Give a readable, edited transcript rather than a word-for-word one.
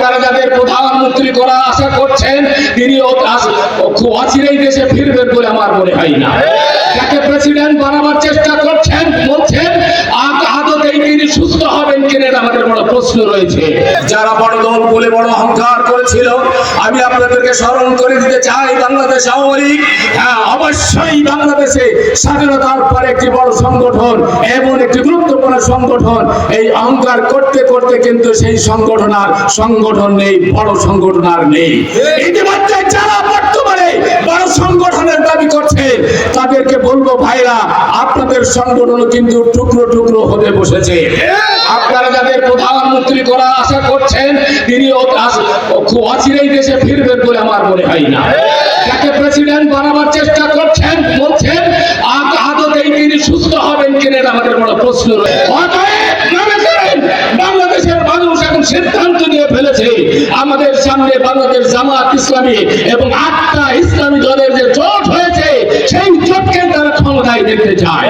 আপনারা যাদের প্রধানমন্ত্রী করার আশা করছেন তিনি খুব অচিরেই দেশে ফিরবেন বলে আমার মনে হয় না। যাকে প্রেসিডেন্ট বানাবার চেষ্টা করছেন বলছেন আদতেই তিনি সুস্থ হবেন কিনা আমাদের বড় প্রশ্ন রয়েছে। যারা বড় দল বলে বড় অহংকার করেছিল আমি আপনাদেরকে স্মরণ করে দিতে চাই বাংলাদেশ আওয়ামী লীগ অবশ্যই বাংলাদেশে স্বাধীনতার পরে একটি বড় সংগঠন, এমন একটি গুরুত্বপূর্ণ সংগঠন। এই অহংকার করতে করতে কিন্তু সেই সংগঠন নেই, বড় সংগঠন আর নেই। ইতিমধ্যে যারা বর্তমানে বড় সংগঠনের দাবি করছে তাদেরকে বলবো ভাইরা আপনাদের সংগঠন কিন্তু টুকরো টুকরো হতে বসেছে। আপনারা যাদের প্রধানমন্ত্রী করার আশা করছেন তিনি খুব অচিরেই দেশে ফিরবেন বলে আমার মনে হয় না। যাকে প্রেসিডেন্ট বানাবার চেষ্টা করছেন বলছেন আদতেই তিনি সুস্থ হবেন কিনা আমাদের বড় প্রশ্ন রয়েছে। বাংলাদেশের মানুষ এখন সিদ্ধান্ত নিয়ে ফেলেছে আমাদের সামনে বাংলাদেশ জামাত ইসলামী এবং 8টা ইসলামী দলের যে জোট হয়েছে সেই জোটকে তারা ক্ষমতায় দেখতে চায়।